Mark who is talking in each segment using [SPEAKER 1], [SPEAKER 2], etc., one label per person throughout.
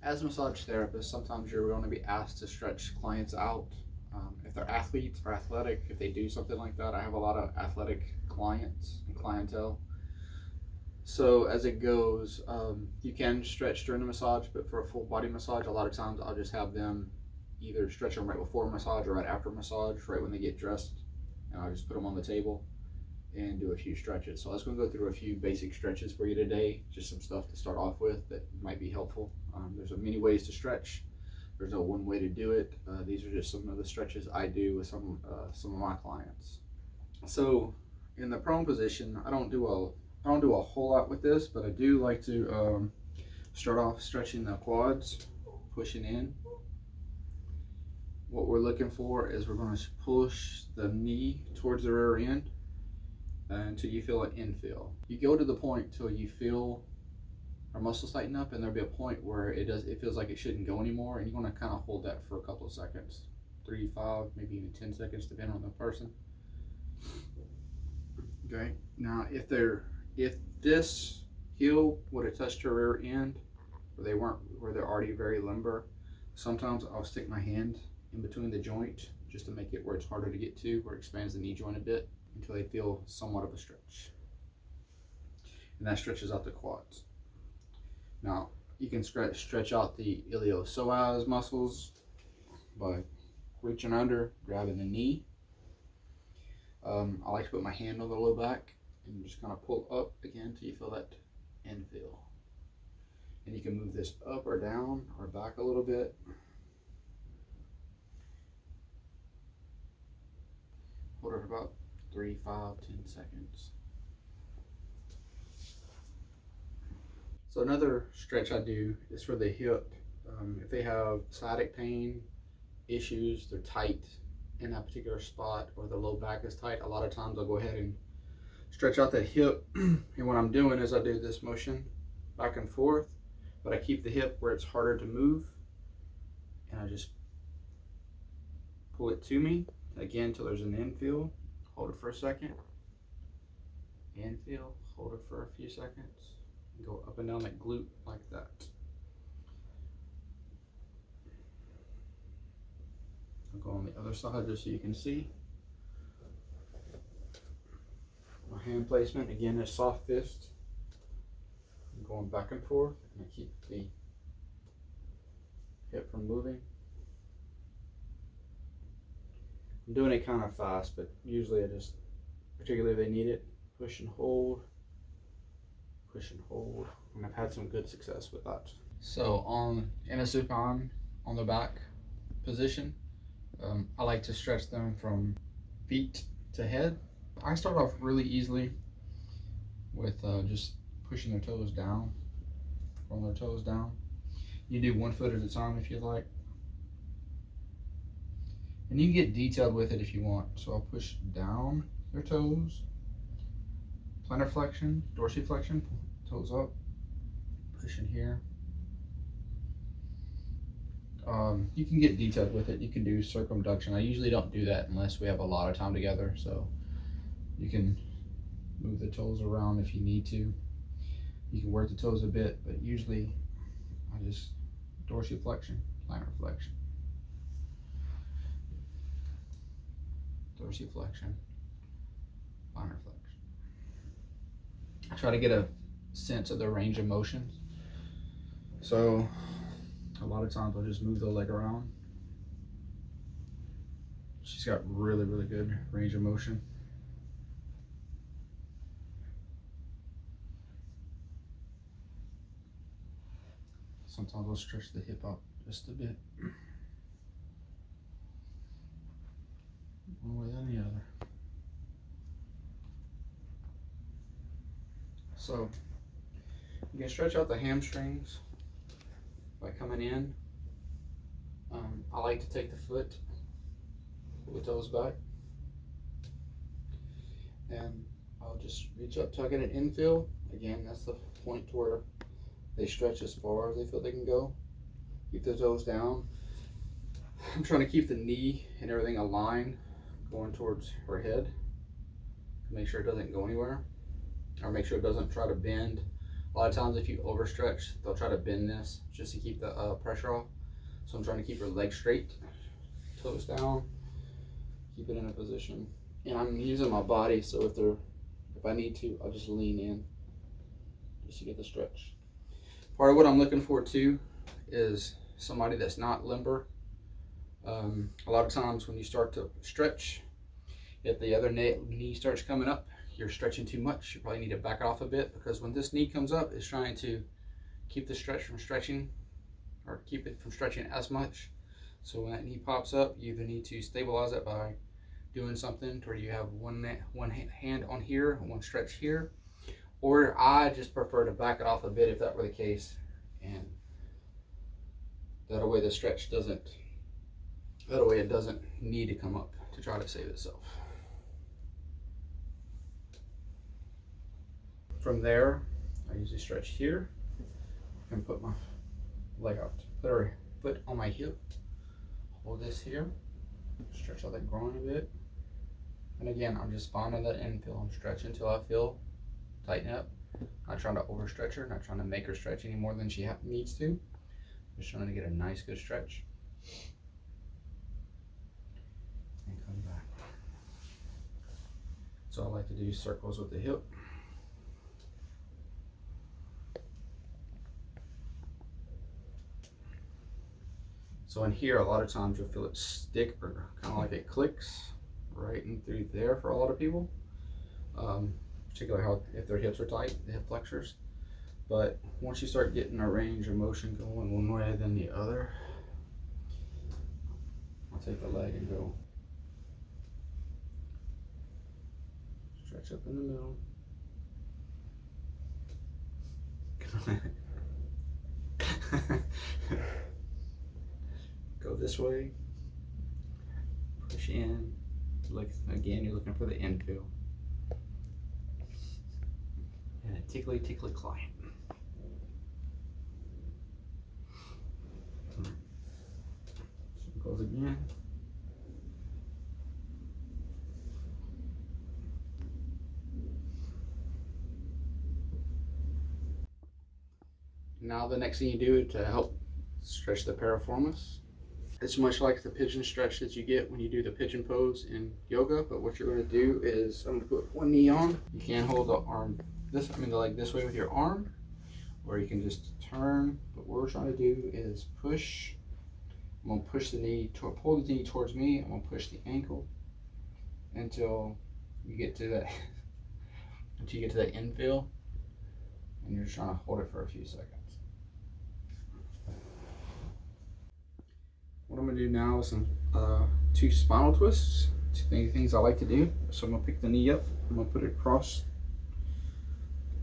[SPEAKER 1] As a massage therapist, sometimes you're going to be asked to stretch clients out. If they're athletes or athletic, if they do something like that, I have a lot of athletic clients and clientele. So as it goes, you can stretch during the massage, but for a full body massage, a lot of times I'll just have them either stretch them right before massage or right after massage, right when they get dressed, and I'll just put them on the table and do a few stretches. So I was going to go through a few basic stretches for you today, just some stuff to start off with that might be helpful. There's many ways to stretch. There's no one way to do it. These are just some of the stretches I do with some of my clients. So in the prone position, I don't do a whole lot with this, but I do like to start off stretching the quads, pushing in. What we're looking for is we're going to push the knee towards the rear end until you feel an infill. You go to the point till you feel our muscles tighten up, and there'll be a point where it feels like it shouldn't go anymore, and you want to kind of hold that for a couple of seconds, 3, 5, maybe even 10 seconds, depending on the person. Okay. Now, if this heel would have touched your rear end, where they're already very limber, sometimes I'll stick my hand in between the joint just to make it where it's harder to get to, where it expands the knee joint a bit until they feel somewhat of a stretch. And that stretches out the quads. Now, you can stretch out the iliopsoas muscles by reaching under, grabbing the knee. I like to put my hand on the low back and just kind of pull up again until you feel that infill. And you can move this up or down or back a little bit. Hold it for about 3, 5, 10 seconds. So another stretch I do is for the hip. If they have sciatic pain issues, they're tight in that particular spot, or the low back is tight, a lot of times I'll go ahead and stretch out the hip. And what I'm doing is I do this motion back and forth, but I keep the hip where it's harder to move, and I just pull it to me again until there's an infill. Hold it for a second. Infill, hold it for a few seconds. Go up and down that glute like that. I'll go on the other side just so you can see. My hand placement again is soft fist. I'm going back and forth, and I keep the hip from moving. I'm doing it kind of fast, but usually I just, particularly if they need it, push and hold, and I've had some good success with that. So in a supine on the back position, I like to stretch them from feet to head. I start off really easily with just pushing their toes down, rolling their toes down. You do 1 foot at a time if you like. And you can get detailed with it if you want. So I'll push down their toes, plantar flexion, dorsiflexion, toes up, pushing here. You can get detailed with it. You can do circumduction. I usually don't do that unless we have a lot of time together. So you can move the toes around if you need to. You can work the toes a bit, but usually I just dorsiflexion, plantar flexion, dorsiflexion, plantar flexion. I try to get a sense of the range of motions. So a lot of times I'll just move the leg around. She's got really, really good range of motion. Sometimes I'll stretch the hip out just a bit. One way or the other. So you can stretch out the hamstrings by coming in. I like to take the foot, pull the toes back, and I'll just reach up, tuck in an infill. Again, that's the point where they stretch as far as they feel they can go. Keep the toes down. I'm trying to keep the knee and everything aligned, going towards her head. Make sure it doesn't go anywhere, or make sure it doesn't try to bend A lot of times if you overstretch, they'll try to bend this just to keep the pressure off. So I'm trying to keep her leg straight, toes down, keep it in a position. And I'm using my body, so if I need to, I'll just lean in just to get the stretch. Part of what I'm looking for too is somebody that's not limber. A lot of times when you start to stretch, if the other knee starts coming up, you're stretching too much. You probably need to back it off a bit, because when this knee comes up, it's trying to keep the stretch from stretching, or keep it from stretching as much. So when that knee pops up, you either need to stabilize it by doing something to where you have one hand on here and one stretch here, or I just prefer to back it off a bit if that were the case, and that way the stretch doesn't, that way it doesn't need to come up to try to save itself. From there, I usually stretch here and put my leg out, put her foot on my hip, hold this here, stretch out that groin a bit. And again, I'm just finding that infill. I'm stretching until I feel tighten up. Not trying to overstretch her, not trying to make her stretch any more than she needs to. Just trying to get a nice good stretch. And come back. So I like to do circles with the hip. So in here, a lot of times you'll feel it stick, or kind of like it clicks right in through there for a lot of people. Particularly how if their hips are tight, the hip flexors. But once you start getting a range of motion going one way then the other, I'll take the leg and go stretch up in the middle. Go this way, push in. Look, again, you're looking for the infill. And a tickly client. So it goes again. Now the next thing you do to help stretch the piriformis, it's much like the pigeon stretch that you get when you do the pigeon pose in yoga, but what you're going to do is I'm going to put one knee on. You can hold the arm the leg this way with your arm, or you can just turn. But what we're trying to do is push. I'm going to push the knee, pull the knee towards me. I'm going to push the ankle until you get to that infill, and you're just trying to hold it for a few seconds. What I'm going to do now is some 2 spinal twists. 2 things I like to do. So I'm going to pick the knee up. I'm going to put it across.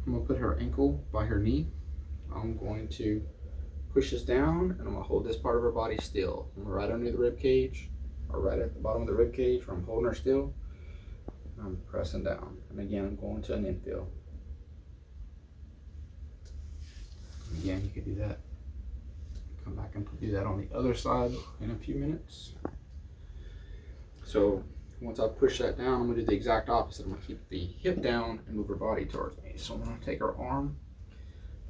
[SPEAKER 1] I'm going to put her ankle by her knee. I'm going to push this down, and I'm going to hold this part of her body still. I'm right under the rib cage, or right at the bottom of the rib cage where I'm holding her still. I'm pressing down. And again, I'm going to an infill. Again, you could do that. Come back and do that on the other side in a few minutes. So once I push that down, I'm going to do the exact opposite. I'm going to keep the hip down and move her body towards me. So I'm going to take her arm,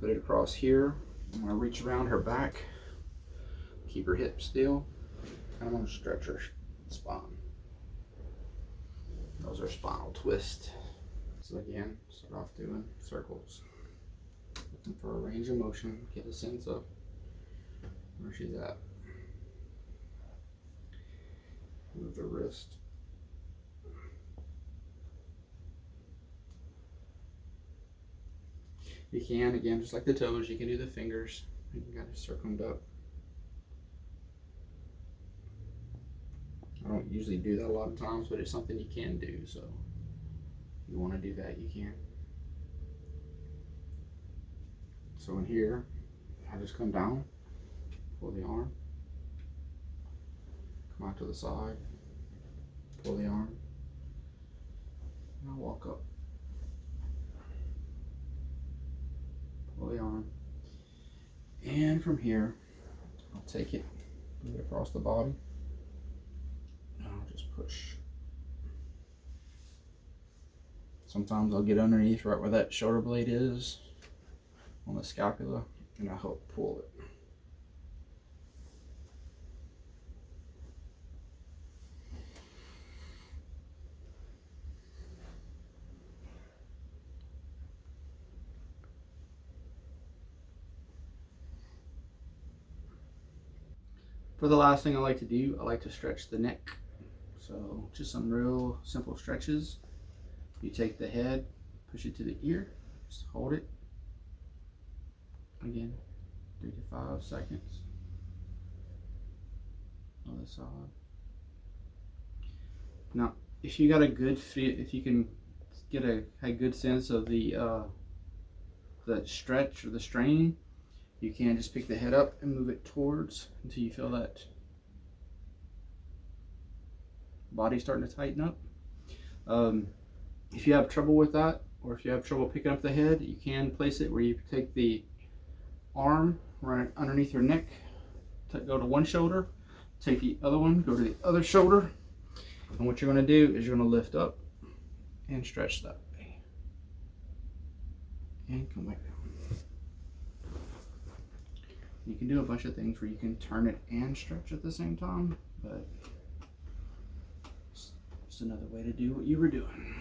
[SPEAKER 1] put it across here. I'm going to reach around her back, keep her hip still, and I'm going to stretch her spine. Those are spinal twists. So again, start off doing circles, looking for a range of motion, get a sense of where she's at. Move the wrist. You can, again, just like the toes, you can do the fingers. You can kind of circumduct. I don't usually do that a lot of times, but it's something you can do. So if you want to do that, you can. So in here, I just come down, pull the arm, come out to the side, pull the arm, and I'll walk up. Pull the arm, and from here I'll take it, move it across the body, and I'll just push. Sometimes I'll get underneath right where that shoulder blade is, on the scapula, and I'll help pull it. For the last thing I like to do, I like to stretch the neck. So just some real simple stretches. You take the head, push it to the ear, just hold it. Again, 3 to 5 seconds. Other side. Now, if you got a good fit, if you can get a good sense of the stretch or the strain, you can just pick the head up and move it towards until you feel that body starting to tighten up. If you have trouble with that, or if you have trouble picking up the head, you can place it where you take the arm right underneath your neck, go to one shoulder, take the other one, go to the other shoulder, and what you're going to do is you're going to lift up and stretch that way, and come back down. You can do a bunch of things where you can turn it and stretch at the same time, but it's just another way to do what you were doing.